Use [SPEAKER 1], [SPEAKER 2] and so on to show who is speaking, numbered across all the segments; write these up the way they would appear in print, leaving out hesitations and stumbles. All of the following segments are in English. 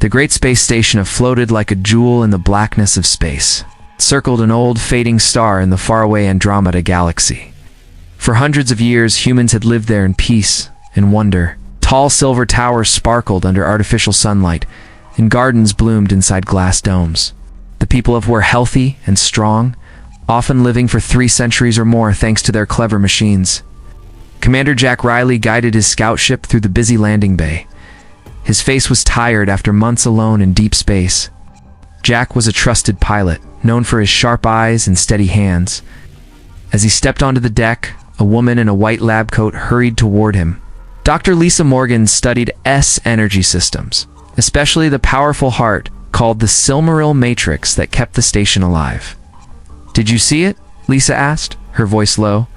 [SPEAKER 1] The great space station floated like a jewel in the blackness of space. It circled an old, fading star in the faraway Andromeda galaxy. For hundreds of years, humans had lived there in peace and wonder. Tall silver towers sparkled under artificial sunlight, and gardens bloomed inside glass domes. The people were healthy and strong, often living for 3 centuries or more thanks to their clever machines. Commander Jack Riley guided his scout ship through the busy landing bay. His face was tired after months alone in deep space. Jack was a trusted pilot, known for his sharp eyes and steady hands. As he stepped onto the deck, a woman in a white lab coat hurried toward him. Dr. Lisa Morgan studied energy systems, especially the powerful heart called the Silmaril Matrix that kept the station alive. "Did you see it?" Lisa asked, her voice low.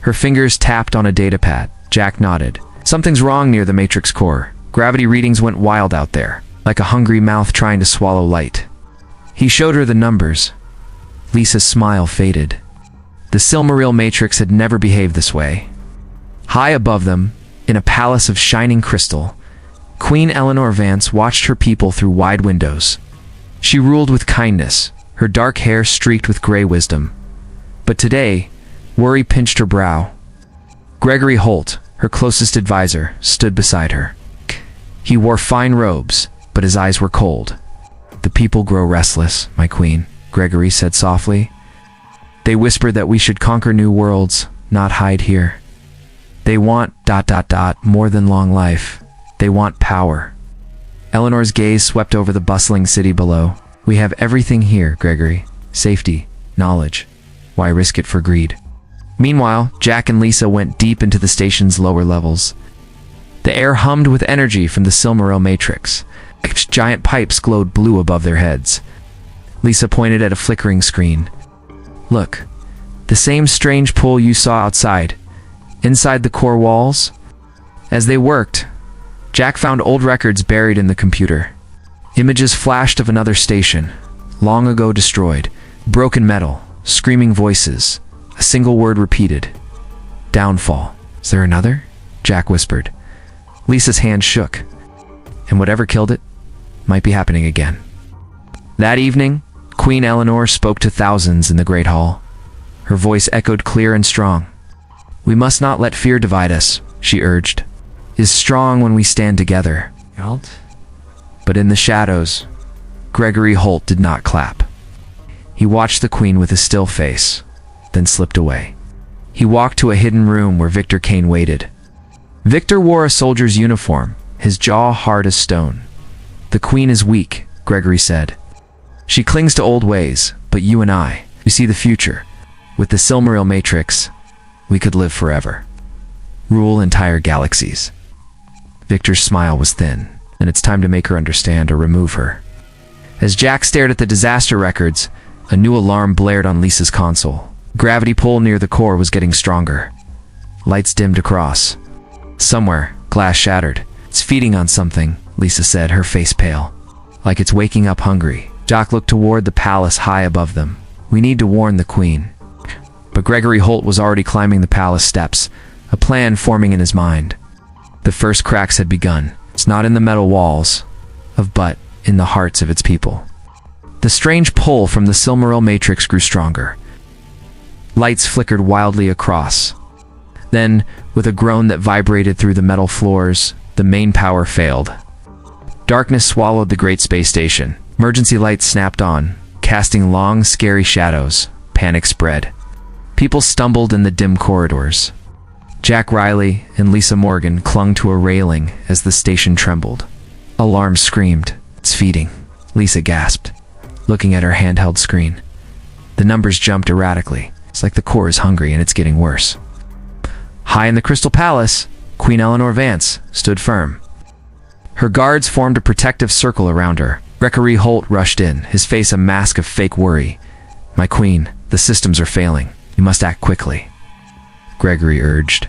[SPEAKER 1] Her fingers tapped on a datapad. Jack nodded. "Something's wrong near the Matrix core. Gravity readings went wild out there, like a hungry mouth trying to swallow light." He showed her the numbers. Lisa's smile faded. The Silmaril Matrix had never behaved this way. High above them, in a palace of shining crystal, Queen Eleanor Vance watched her people through wide windows. She ruled with kindness, her dark hair streaked with gray wisdom. But today, worry pinched her brow. Gregory Holt, her closest advisor, stood beside her. He wore fine robes, but his eyes were cold. "The people grow restless, my queen," Gregory said softly. "They whisper that we should conquer new worlds, not hide here. They want ... more than long life. They want power." Eleanor's gaze swept over the bustling city below. "We have everything here, Gregory. Safety, knowledge. Why risk it for greed?" Meanwhile, Jack and Lisa went deep into the station's lower levels. The air hummed with energy from the Silmaril Matrix. Giant pipes glowed blue above their heads. Lisa pointed at a flickering screen. "Look, the same strange pull you saw outside, inside the core walls." As they worked, Jack found old records buried in the computer. Images flashed of another station, long ago destroyed. Broken metal, screaming voices, a single word repeated. "Downfall." "Is there another?" Jack whispered. Lisa's hand shook. And whatever killed it might be happening again. That evening, Queen Eleanor spoke to thousands in the Great Hall. Her voice echoed clear and strong. "We must not let fear divide us," she urged. "It is strong when we stand together." But in the shadows, Gregory Holt did not clap. He watched the Queen with a still face, then slipped away. He walked to a hidden room where Victor Kane waited. Victor wore a soldier's uniform, his jaw hard as stone. "The Queen is weak," Gregory said. "She clings to old ways, but you and I, we see the future. With the Silmaril Matrix, we could live forever. Rule entire galaxies." Victor's smile was thin, and it's time to make her understand or remove her. As Jack stared at the disaster records, a new alarm blared on Lisa's console. Gravity pull near the core was getting stronger. Lights dimmed across. Somewhere, glass shattered. "It's feeding on something," Lisa said, her face pale. "Like it's waking up hungry." Jack looked toward the palace high above them. "We need to warn the Queen." But Gregory Holt was already climbing the palace steps, a plan forming in his mind. The first cracks had begun. It's not in the metal walls, but in the hearts of its people. The strange pull from the Silmaril Matrix grew stronger. Lights flickered wildly across. Then, with a groan that vibrated through the metal floors, the main power failed. Darkness swallowed the great space station. Emergency lights snapped on, casting long, scary shadows. Panic spread. People stumbled in the dim corridors. Jack Riley and Lisa Morgan clung to a railing as the station trembled. Alarms screamed. "It's feeding," Lisa gasped, looking at her handheld screen. The numbers jumped erratically. It's like the core is hungry and it's getting worse. High in the Crystal Palace, Queen Eleanor Vance stood firm. Her guards formed a protective circle around her. Gregory Holt rushed in, his face a mask of fake worry. "My queen, the systems are failing. You must act quickly," Gregory urged.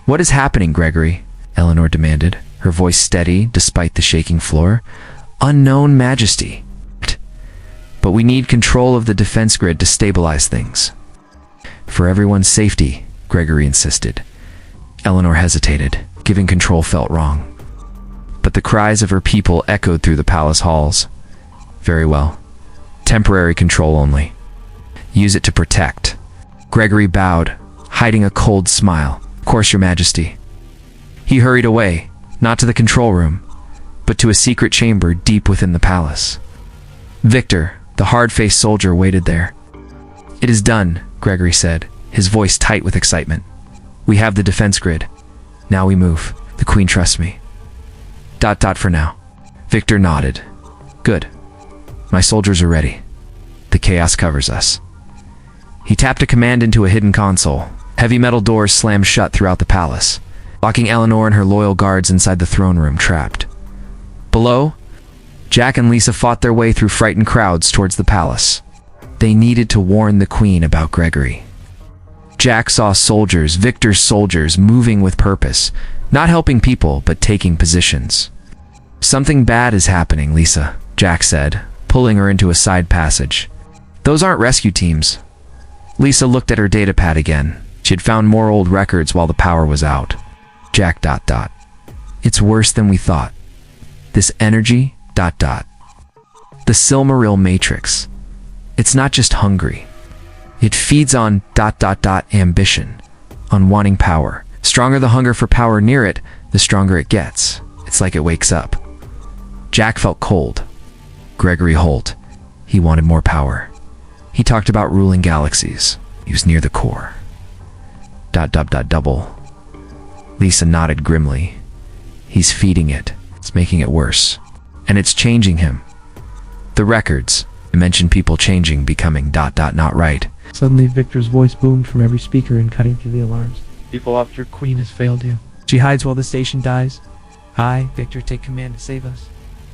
[SPEAKER 1] "What is happening, Gregory?" Eleanor demanded, her voice steady despite the shaking floor. "Unknown Majesty. But we need control of the defense grid to stabilize things." "For everyone's safety," Gregory insisted. Eleanor hesitated. Giving control felt wrong. but the cries of her people echoed through the palace halls. Very well. Temporary control only. Use it to protect. Gregory bowed, hiding a cold smile. Of course, Your Majesty. He hurried away, not to the control room, but to a secret chamber deep within the palace. Victor, the hard-faced soldier, waited there. It is done, Gregory said, his voice tight with excitement. We have the defense grid. Now we move. The Queen trusts me. ... for now. Victor nodded. Good. My soldiers are ready. The chaos covers us. He tapped a command into a hidden console. Heavy metal doors slammed shut throughout the palace, locking Eleanor and her loyal guards inside the throne room, trapped. Below, Jack and Lisa fought their way through frightened crowds towards the palace. They needed to warn the Queen about Gregory. Jack saw soldiers, Victor's soldiers, moving with purpose, not helping people, but taking positions. Something bad is happening, Lisa, Jack said, pulling her into a side passage. Those aren't rescue teams. Lisa looked at her datapad again. She had found more old records while the power was out. Jack ... It's worse than we thought. This energy ... The Silmaril Matrix. It's not just hungry. It feeds on ... ambition, on wanting power. Stronger the hunger for power near it, the stronger it gets. It's like it wakes up. Jack felt cold. Gregory Holt. He wanted more power. He talked about ruling galaxies. He was near the core. ... Double. Lisa nodded grimly. He's feeding it. It's making it worse. And it's changing him. The records. I mentioned people changing, becoming ... not right.
[SPEAKER 2] Suddenly, Victor's voice boomed from every speaker and cutting through the alarms. People off, your Queen has failed you. She hides while the station dies. I, Victor, take command to save us.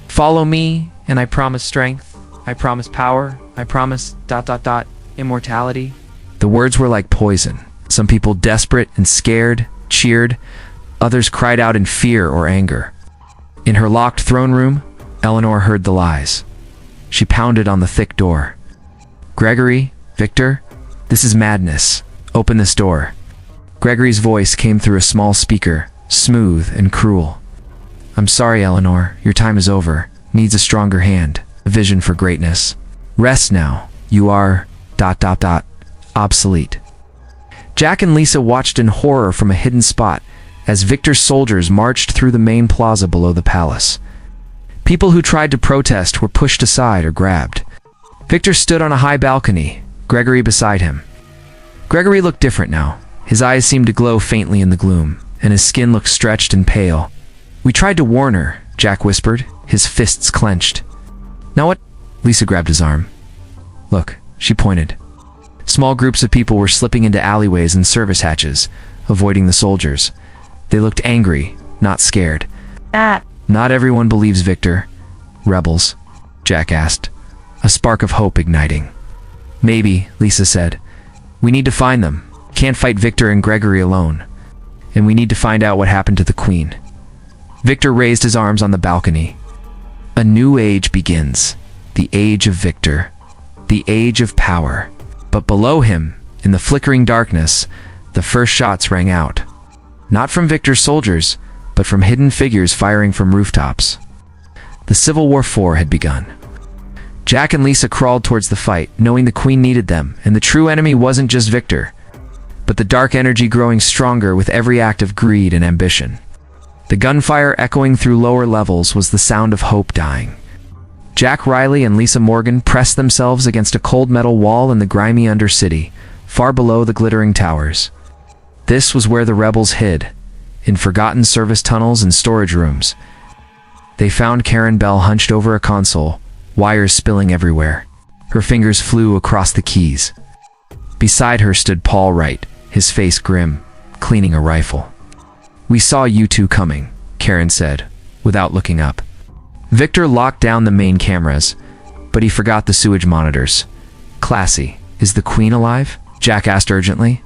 [SPEAKER 2] Follow me, and I promise strength. I promise power. I promise ... immortality.
[SPEAKER 1] The words were like poison. Some people, desperate and scared, cheered. Others cried out in fear or anger. In her locked throne room, Eleanor heard the lies. She pounded on the thick door. Gregory, Victor, this is madness. Open this door. Gregory's voice came through a small speaker, smooth and cruel. I'm sorry, Eleanor. Your time is over. Needs a stronger hand. A vision for greatness. Rest now. You are ... obsolete. Jack and Lisa watched in horror from a hidden spot as Victor's soldiers marched through the main plaza below the palace. People who tried to protest were pushed aside or grabbed. Victor stood on a high balcony, Gregory beside him. Gregory looked different now. His eyes seemed to glow faintly in the gloom, and his skin looked stretched and pale. We tried to warn her, Jack whispered, his fists clenched. Now what? Lisa grabbed his arm. Look, she pointed. Small groups of people were slipping into alleyways and service hatches, avoiding the soldiers. They looked angry, not scared. Not everyone believes Victor. Rebels? Jack asked, a spark of hope igniting. Maybe, Lisa said. We need to find them. Can't fight Victor and Gregory alone. And we need to find out what happened to the Queen. Victor raised his arms on the balcony. A new age begins. The age of Victor. The age of power. But below him, in the flickering darkness, the first shots rang out. Not from Victor's soldiers, but from hidden figures firing from rooftops. The Civil War IV had begun. Jack and Lisa crawled towards the fight, knowing the Queen needed them, and the true enemy wasn't just Victor, but the dark energy growing stronger with every act of greed and ambition. The gunfire echoing through lower levels was the sound of hope dying. Jack Riley and Lisa Morgan pressed themselves against a cold metal wall in the grimy Undercity, far below the glittering towers. This was where the rebels hid, in forgotten service tunnels and storage rooms. They found Karen Bell hunched over a console, wires spilling everywhere. Her fingers flew across the keys. Beside her stood Paul Wright, his face grim, cleaning a rifle. We saw you two coming, Karen said, without looking up. Victor locked down the main cameras, but he forgot the sewage monitors. Classy. Is the Queen alive? Jack asked urgently.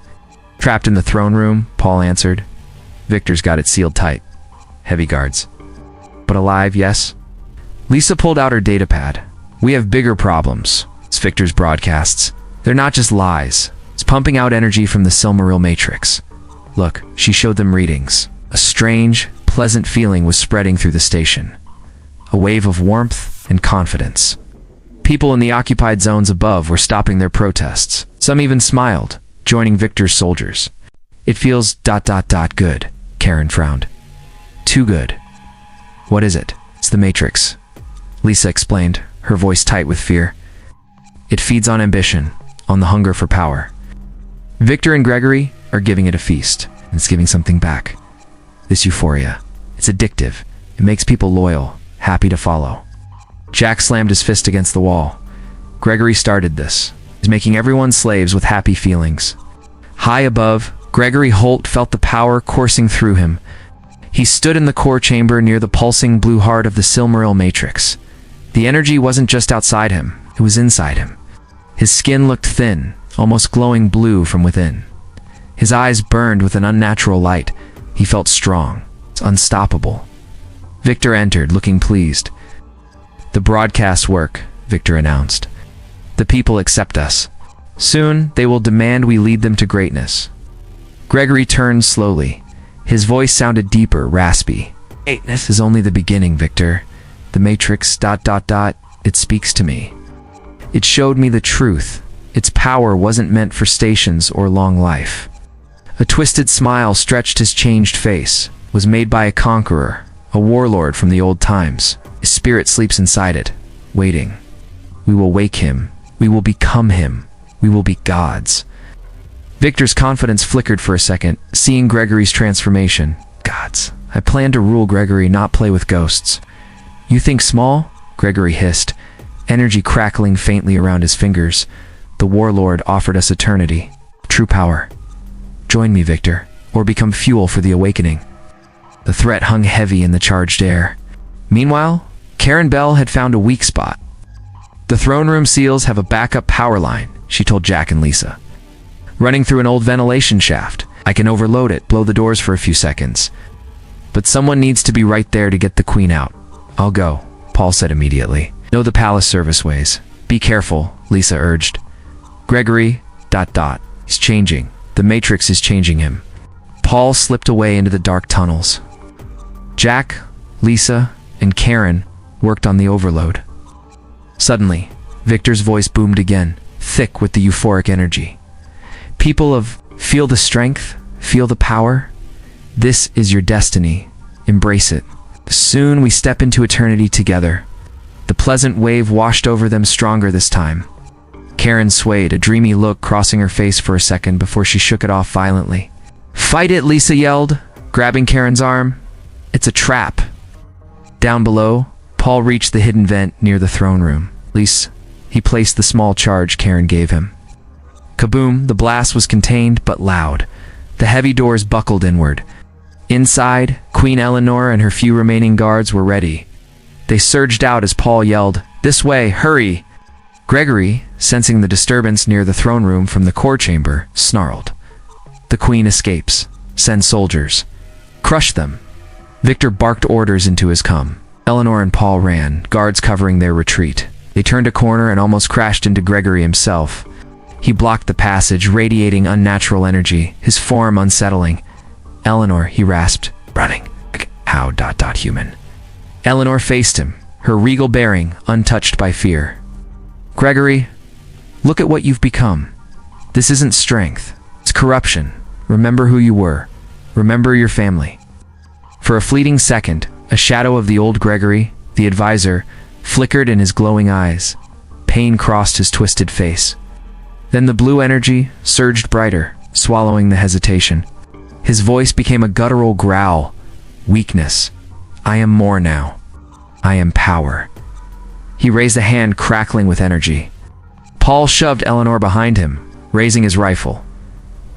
[SPEAKER 1] Trapped in the throne room, Paul answered. Victor's got it sealed tight. Heavy guards. But alive, yes? Lisa pulled out her datapad. We have bigger problems. It's Victor's broadcasts. They're not just lies. It's pumping out energy from the Silmaril Matrix. Look, she showed them readings. A strange, pleasant feeling was spreading through the station. A wave of warmth and confidence. People in the occupied zones above were stopping their protests. Some even smiled, joining Victor's soldiers. It feels ... good, Karen frowned. Too good. What is it? It's the Matrix, Lisa explained, her voice tight with fear. It feeds on ambition, on the hunger for power. Victor and Gregory are giving it a feast, and it's giving something back. This euphoria. It's addictive. It makes people loyal, happy to follow. Jack slammed his fist against the wall. Gregory started this. He's making everyone slaves with happy feelings. High above, Gregory Holt felt the power coursing through him. He stood in the core chamber near the pulsing blue heart of the Silmaril Matrix. The energy wasn't just outside him, it was inside him. His skin looked thin, almost glowing blue from within. His eyes burned with an unnatural light. He felt strong, unstoppable. Victor entered, looking pleased. The broadcasts work, Victor announced. The people accept us. Soon, they will demand we lead them to greatness. Gregory turned slowly. His voice sounded deeper, raspy. This is only the beginning, Victor. The Matrix... it speaks to me. It showed me the truth. Its power wasn't meant for stations or long life. A twisted smile stretched his changed face. It was made by a conqueror, a warlord from the old times. His spirit sleeps inside it, waiting. We will wake him. We will become him. We will be gods. Victor's confidence flickered for a second, seeing Gregory's transformation. Gods. I plan to rule Gregory, not play with ghosts. You think small? Gregory hissed, energy crackling faintly around his fingers. The warlord offered us eternity. True power. Join me, Victor, or become fuel for the awakening. The threat hung heavy in the charged air. Meanwhile, Karen Bell had found a weak spot. The throne room seals have a backup power line, she told Jack and Lisa. Running through an old ventilation shaft. I can overload it, blow the doors for a few seconds. But someone needs to be right there to get the queen out. I'll go, Paul said immediately. Know the palace service ways. Be careful, Lisa urged. Gregory... He's changing. The Matrix is changing him. Paul slipped away into the dark tunnels. Jack, Lisa, and Karen worked on the overload. Suddenly, Victor's voice boomed again, thick with the euphoric energy. People of feel the strength, feel the power. This is your destiny. Embrace it. Soon we step into eternity together. The pleasant wave washed over them stronger this time. Karen swayed, a dreamy look crossing her face for a second before she shook it off violently. Fight it, Lisa yelled, grabbing Karen's arm. It's a trap. Down below, Paul reached the hidden vent near the throne room. He placed the small charge Karen gave him. Kaboom, the blast was contained but loud. The heavy doors buckled inward. Inside, Queen Eleanor and her few remaining guards were ready. They surged out as Paul yelled, "This way, hurry!" Gregory, sensing the disturbance near the throne room from the core chamber, snarled. The queen escapes. Send soldiers. Crush them. Victor barked orders into his cum. Eleanor and Paul ran, guards covering their retreat. They turned a corner and almost crashed into Gregory himself. He blocked the passage, radiating unnatural energy, his form unsettling. Eleanor, he rasped, running. How ... human. Eleanor faced him, her regal bearing untouched by fear. Gregory, look at what you've become. This isn't strength. It's corruption. Remember who you were. Remember your family. For a fleeting second, a shadow of the old Gregory, the advisor, flickered in his glowing eyes. Pain crossed his twisted face. Then the blue energy surged brighter, swallowing the hesitation. His voice became a guttural growl. Weakness. I am more now. I am power. He raised a hand crackling with energy. Paul shoved Eleanor behind him, raising his rifle.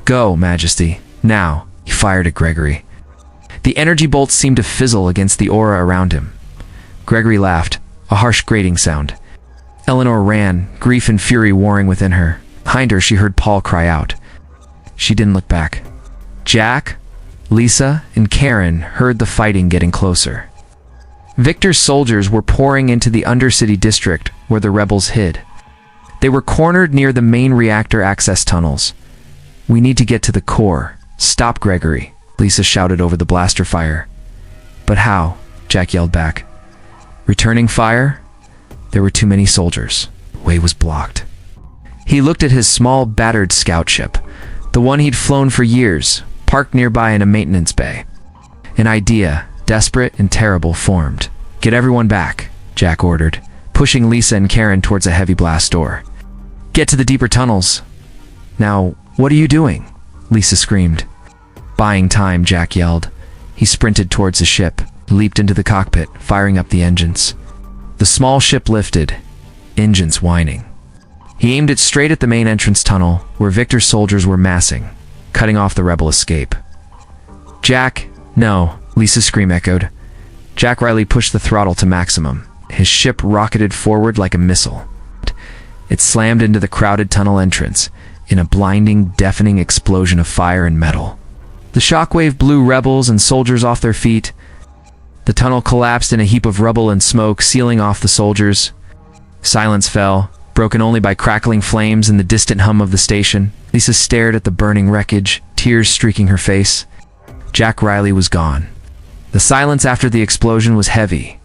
[SPEAKER 1] Go, Majesty. Now, he fired at Gregory. The energy bolts seemed to fizzle against the aura around him. Gregory laughed, a harsh grating sound. Eleanor ran, grief and fury warring within her. Behind her, she heard Paul cry out. She didn't look back. Jack, Lisa, and Karen heard the fighting getting closer. Victor's soldiers were pouring into the Undercity district where the rebels hid. They were cornered near the main reactor access tunnels. We need to get to the core. Stop Gregory, Lisa shouted over the blaster fire. But how? Jack yelled back. Returning fire? There were too many soldiers. The way was blocked. He looked at his small, battered scout ship, the one he'd flown for years, parked nearby in a maintenance bay. An idea, desperate and terrible, formed. Get everyone back, Jack ordered, pushing Lisa and Karen towards a heavy blast door. Get to the deeper tunnels. Now, what are you doing? Lisa screamed. Buying time, Jack yelled. He sprinted towards the ship, leaped into the cockpit, firing up the engines. The small ship lifted, engines whining. He aimed it straight at the main entrance tunnel, where Victor's soldiers were massing, cutting off the rebel escape. Jack, no, Lisa's scream echoed. Jack Riley pushed the throttle to maximum. His ship rocketed forward like a missile. It slammed into the crowded tunnel entrance, in a blinding, deafening explosion of fire and metal. The shockwave blew rebels and soldiers off their feet. The tunnel collapsed in a heap of rubble and smoke, sealing off the soldiers. Silence fell, broken only by crackling flames and the distant hum of the station. Lisa stared at the burning wreckage, tears streaking her face. Jack Riley was gone. The silence after the explosion was heavy.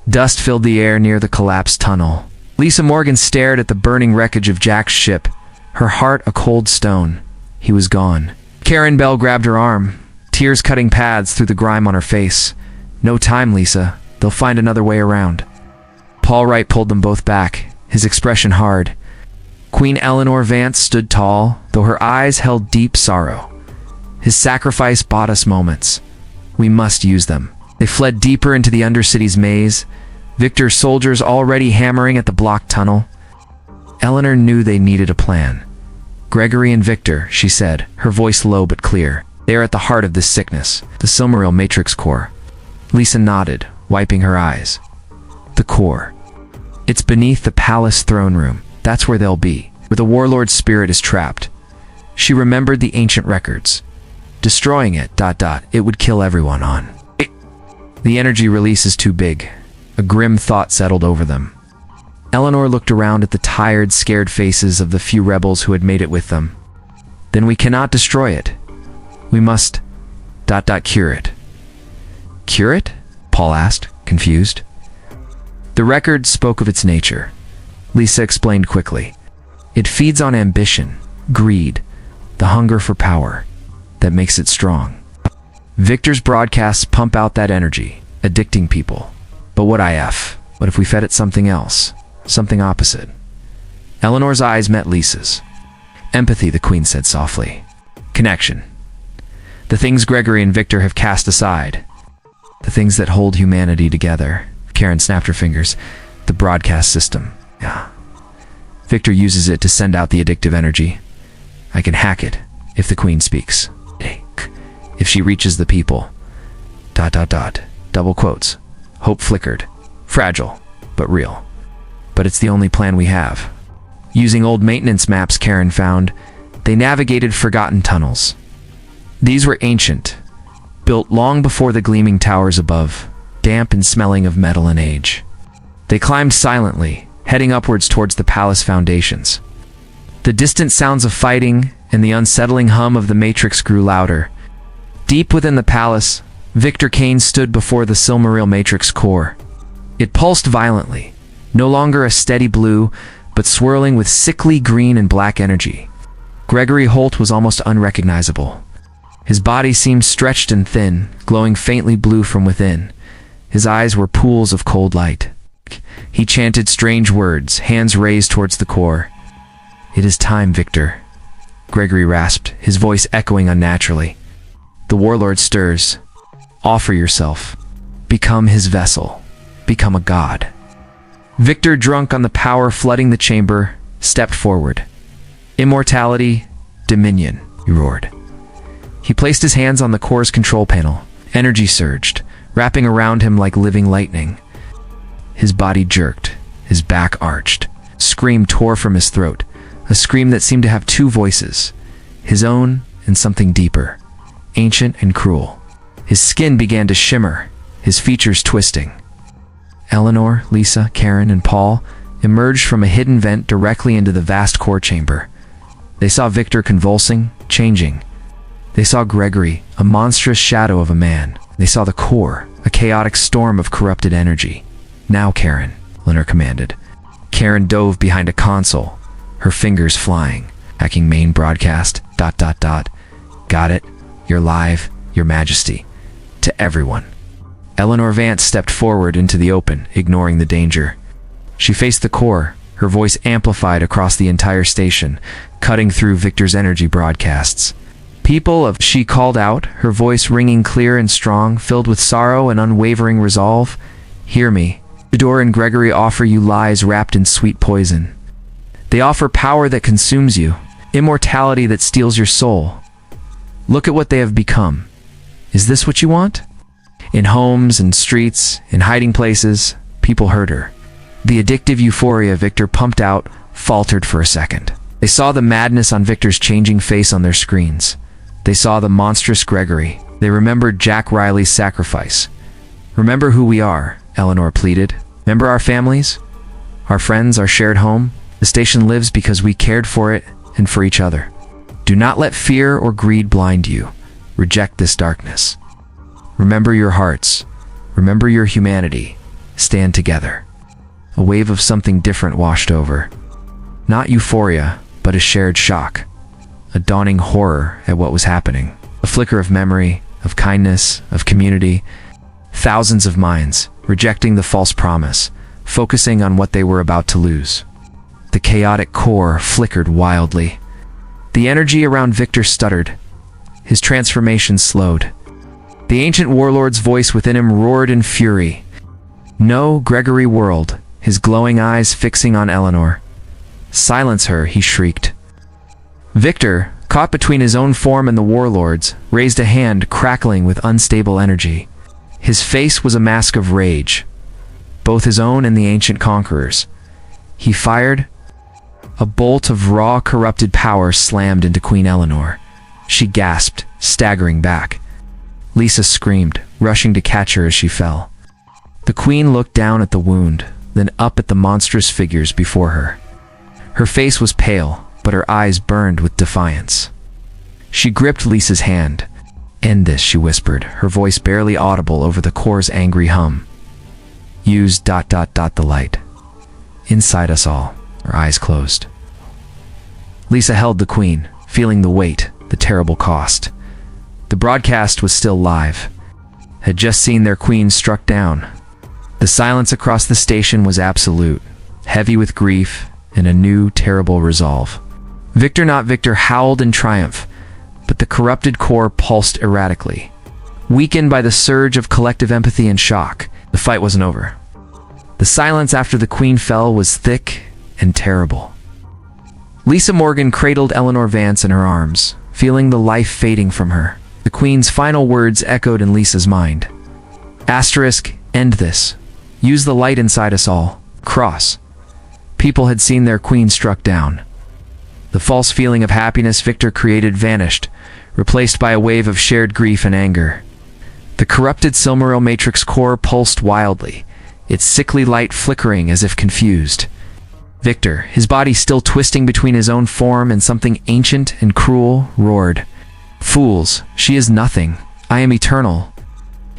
[SPEAKER 1] Dust filled the air near the collapsed tunnel. Lisa Morgan stared at the burning wreckage of Jack's ship, her heart a cold stone. He was gone. Karen Bell grabbed her arm, tears cutting paths through the grime on her face. No time, Lisa. They'll find another way around. Paul Wright pulled them both back, his expression hard. Queen Eleanor Vance stood tall, though her eyes held deep sorrow. His sacrifice bought us moments. We must use them. They fled deeper into the Undercity's maze, Victor's soldiers already hammering at the blocked tunnel. Eleanor knew they needed a plan. Gregory and Victor, she said, her voice low but clear. They are at the heart of this sickness, the Silmaril Matrix core. Lisa nodded, wiping her eyes. The core. It's beneath the palace throne room. That's where they'll be, where the warlord's spirit is trapped. She remembered the ancient records. Destroying it, it would kill everyone on. The energy release is too big. A grim thought settled over them. Eleanor looked around at the tired, scared faces of the few rebels who had made it with them. Then we cannot destroy it. We must... cure it. Cure it? Paul asked, confused. The record spoke of its nature. Lisa explained quickly. It feeds on ambition, greed, the hunger for power that makes it strong. Victor's broadcasts pump out that energy, addicting people. But what if? What if we fed it something else? Something opposite? Eleanor's eyes met Lisa's. Empathy, the Queen said softly. Connection. The things Gregory and Victor have cast aside. The things that hold humanity together. Karen snapped her fingers. The broadcast system. Yeah. Victor uses it to send out the addictive energy. I can hack it, if the Queen speaks. If she reaches the people. Double quotes. Hope flickered. Fragile, but real. But it's the only plan we have. Using old maintenance maps Karen found, they navigated forgotten tunnels. These were ancient, built long before the gleaming towers above, damp and smelling of metal and age. They climbed silently, heading upwards towards the palace foundations. The distant sounds of fighting and the unsettling hum of the Matrix grew louder. Deep within the palace, Victor Kane stood before the Silmaril Matrix core. It pulsed violently, no longer a steady blue, but swirling with sickly green and black energy. Gregory Holt was almost unrecognizable. His body seemed stretched and thin, glowing faintly blue from within. His eyes were pools of cold light. He chanted strange words, hands raised towards the core. It is time, Victor. Gregory rasped, his voice echoing unnaturally. The warlord stirs. Offer yourself. Become his vessel. Become a god. Victor, drunk on the power flooding the chamber, stepped forward. Immortality, dominion, he roared. He placed his hands on the core's control panel. Energy surged, wrapping around him like living lightning. His body jerked, his back arched. Scream tore from his throat, a scream that seemed to have two voices, his own and something deeper, ancient and cruel. His skin began to shimmer, his features twisting. Eleanor, Lisa, Karen, and Paul emerged from a hidden vent directly into the vast core chamber. They saw Victor convulsing, changing. They saw Gregory, a monstrous shadow of a man. They saw the core, a chaotic storm of corrupted energy. "Now, Karen," Eleanor commanded. Karen dove behind a console, her fingers flying. "Hacking main broadcast, ... Got it. You're live, Your Majesty. To everyone." Eleanor Vance stepped forward into the open, ignoring the danger. She faced the core, her voice amplified across the entire station, cutting through Victor's energy broadcasts. "People of," she called out, her voice ringing clear and strong, filled with sorrow and unwavering resolve. "Hear me. Fedor and Gregory offer you lies wrapped in sweet poison. They offer power that consumes you, immortality that steals your soul. Look at what they have become. Is this what you want?" In homes and streets, in hiding places, people heard her. The addictive euphoria Victor pumped out faltered for a second. They saw the madness on Victor's changing face on their screens. They saw the monstrous Gregory. They remembered Jack Riley's sacrifice. "Remember who we are," Eleanor pleaded. "Remember our families, our friends, our shared home. The station lives because we cared for it and for each other. Do not let fear or greed blind you. Reject this darkness. Remember your hearts. Remember your humanity. Stand together." A wave of something different washed over. Not euphoria, but a shared shock. A dawning horror at what was happening. A flicker of memory, of kindness, of community. Thousands of minds, rejecting the false promise, focusing on what they were about to lose. The chaotic core flickered wildly. The energy around Victor stuttered. His transformation slowed. The ancient warlord's voice within him roared in fury. "No, Gregory," whirled, his glowing eyes fixing on Eleanor. "Silence her," he shrieked. Victor, caught between his own form and the warlord's, raised a hand crackling with unstable energy. His face was a mask of rage, both his own and the ancient conqueror's. He fired. A bolt of raw, corrupted power slammed into Queen Eleanor. She gasped, staggering back. Lisa screamed, rushing to catch her as she fell. The Queen looked down at the wound, then up at the monstrous figures before her. Her face was pale, but her eyes burned with defiance. She gripped Lisa's hand. "End this," she whispered, her voice barely audible over the core's angry hum. "Use ... the light. Inside us all." Her eyes closed. Lisa held the Queen, feeling the weight, the terrible cost. The broadcast was still live. Had just seen their Queen struck down. The silence across the station was absolute, heavy with grief and a new, terrible resolve. Victor, not Victor, howled in triumph, but the corrupted core pulsed erratically. Weakened by the surge of collective empathy and shock, the fight wasn't over. The silence after the Queen fell was thick and terrible. Lisa Morgan cradled Eleanor Vance in her arms, feeling the life fading from her. The Queen's final words echoed in Lisa's mind. Asterisk, end this. Use the light inside us all. Cross. People had seen their Queen struck down. The false feeling of happiness Victor created vanished, replaced by a wave of shared grief and anger. The corrupted Silmaril Matrix core pulsed wildly, its sickly light flickering as if confused. Victor, his body still twisting between his own form and something ancient and cruel, roared. "Fools, she is nothing. I am eternal."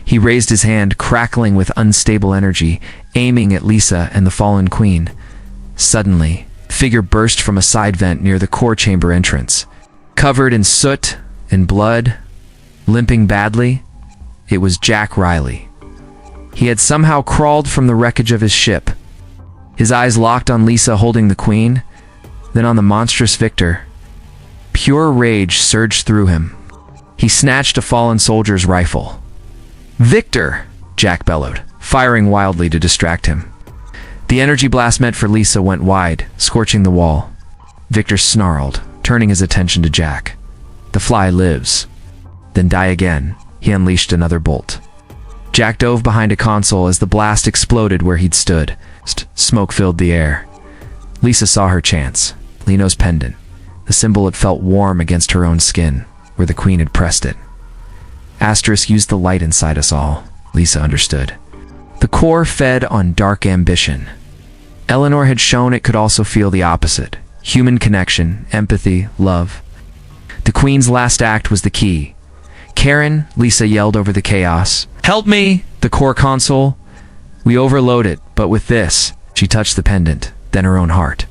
[SPEAKER 1] He raised his hand, crackling with unstable energy, aiming at Lisa and the fallen Queen. Suddenly, a figure burst from a side vent near the core chamber entrance. Covered in soot and blood, limping badly, it was Jack Riley. He had somehow crawled from the wreckage of his ship. His eyes locked on Lisa holding the Queen, then on the monstrous Victor. Pure rage surged through him. He snatched a fallen soldier's rifle. "Victor!" Jack bellowed, firing wildly to distract him. The energy blast meant for Lisa went wide, scorching the wall. Victor snarled, turning his attention to Jack. "The fly lives." "Then die again." He unleashed another bolt. Jack dove behind a console as the blast exploded where he'd stood. Smoke filled the air. Lisa saw her chance. Leno's pendant. The symbol had felt warm against her own skin, where the Queen had pressed it. Asterisk used the light inside us all, Lisa understood. The core fed on dark ambition. Eleanor had shown it could also feel the opposite. Human connection, empathy, love. The Queen's last act was the key. Karen, Lisa yelled over the chaos. Help me! The core console. We overload it, but with this. She touched the pendant, then her own heart.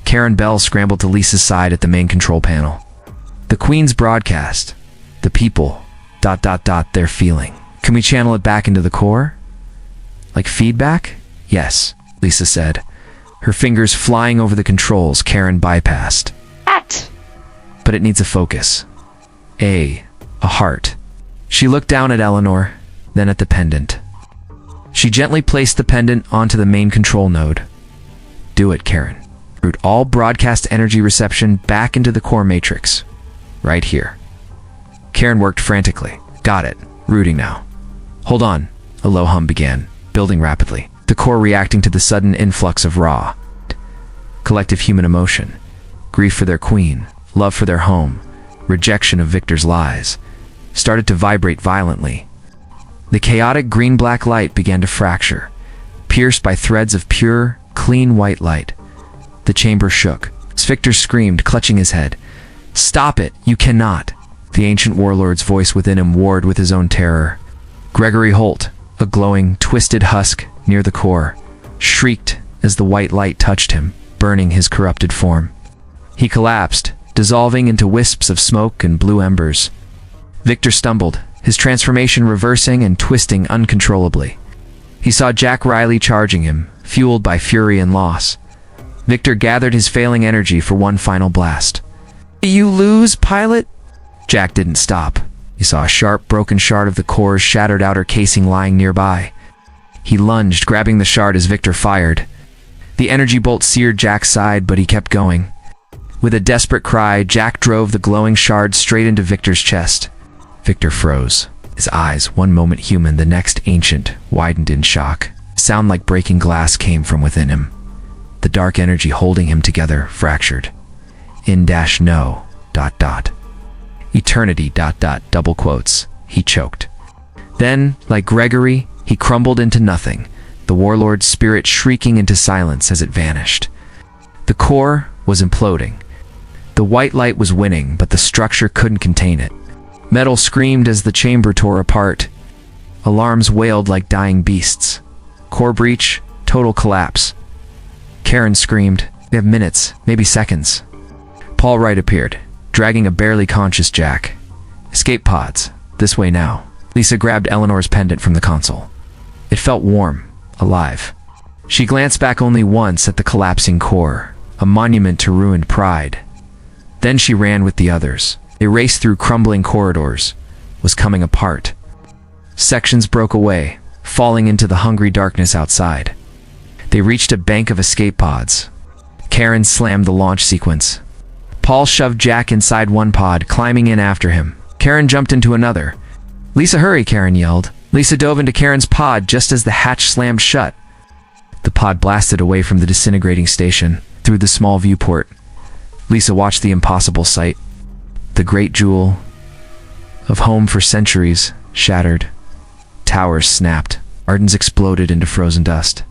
[SPEAKER 1] Karen Bell scrambled to Lisa's side at the main control panel. The Queen's broadcast. The people. ... They're feeling. Can we channel it back into the core? Like feedback? Yes, Lisa said. Her fingers flying over the controls Karen bypassed. But it needs a focus. A heart. She looked down at Eleanor, then at the pendant. She gently placed the pendant onto the main control node. Do it, Karen. Route all broadcast energy reception back into the core matrix. Right here. Karen worked frantically. Got it. Routing now. Hold on. A low hum began, building rapidly. The core reacting to the sudden influx of raw, collective human emotion. Grief for their queen, love for their home, rejection of Victor's lies, started to vibrate violently. The chaotic green-black light began to fracture, pierced by threads of pure, clean white light. The chamber shook. Victor screamed, clutching his head. Stop it! You cannot! The ancient warlord's voice within him warred with his own terror. Gregory Holt, a glowing, twisted husk near the core, shrieked as the white light touched him, burning his corrupted form. He collapsed, dissolving into wisps of smoke and blue embers. Victor stumbled, his transformation reversing and twisting uncontrollably. He saw Jack Riley charging him, fueled by fury and loss. Victor gathered his failing energy for one final blast. You lose, pilot? Jack didn't stop. He saw a sharp, broken shard of the core's shattered outer casing lying nearby. He lunged, grabbing the shard as Victor fired. The energy bolt seared Jack's side, but he kept going. With a desperate cry, Jack drove the glowing shard straight into Victor's chest. Victor froze. His eyes, one moment human, the next ancient, widened in shock. Sound like breaking glass came from within him. The dark energy holding him together fractured. In-no... ... Eternity... ... double quotes. He choked. Then, like Gregory, he crumbled into nothing, the warlord's spirit shrieking into silence as it vanished. The core was imploding. The white light was winning, but the structure couldn't contain it. Metal screamed as the chamber tore apart. Alarms wailed like dying beasts. Core breach, total collapse. Karen screamed. We have minutes, maybe seconds. Paul Wright appeared, dragging a barely conscious Jack. Escape pods. This way now. Lisa grabbed Eleanor's pendant from the console. It felt warm, alive. She glanced back only once at the collapsing core, a monument to ruined pride. Then she ran with the others. They raced through crumbling corridors, was coming apart. Sections broke away, falling into the hungry darkness outside. They reached a bank of escape pods. Karen slammed the launch sequence. Paul shoved Jack inside one pod, climbing in after him. Karen jumped into another. Lisa, hurry, Karen yelled. Lisa dove into Karen's pod just as the hatch slammed shut. The pod blasted away from the disintegrating station, through the small viewport. Lisa watched the impossible sight. The great jewel of home for centuries shattered. Towers snapped. Ardens exploded into frozen dust.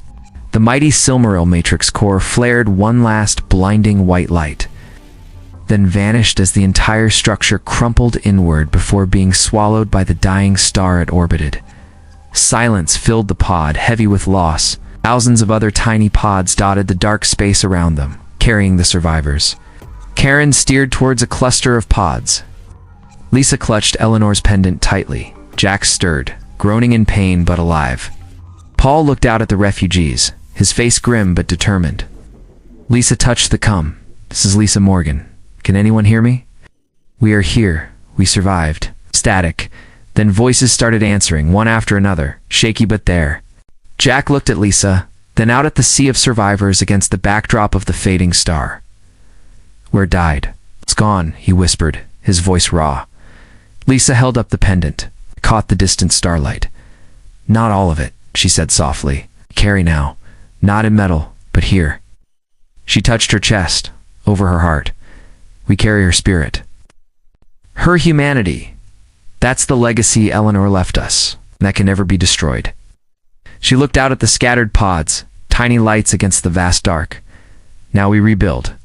[SPEAKER 1] The mighty Silmaril Matrix core flared one last blinding white light, then vanished as the entire structure crumpled inward before being swallowed by the dying star it orbited. Silence filled the pod, heavy with loss. Thousands of other tiny pods dotted the dark space around them, carrying the survivors. Karen steered towards a cluster of pods. Lisa clutched Eleanor's pendant tightly. Jack stirred, groaning in pain but alive. Paul looked out at the refugees, his face grim but determined. Lisa touched the cum. This is Lisa Morgan. Can anyone hear me? We are here. We survived. Static. Then voices started answering, one after another, shaky but there. Jack looked at Lisa, then out at the sea of survivors against the backdrop of the fading star. Where died? It's gone, he whispered, his voice raw. Lisa held up the pendant, caught the distant starlight. Not all of it, she said softly. Carry now. Not in metal, but here. She touched her chest, over her heart. We carry her spirit. Her humanity. That's the legacy Eleanor left us, that can never be destroyed. She looked out at the scattered pods, tiny lights against the vast dark. Now we rebuild.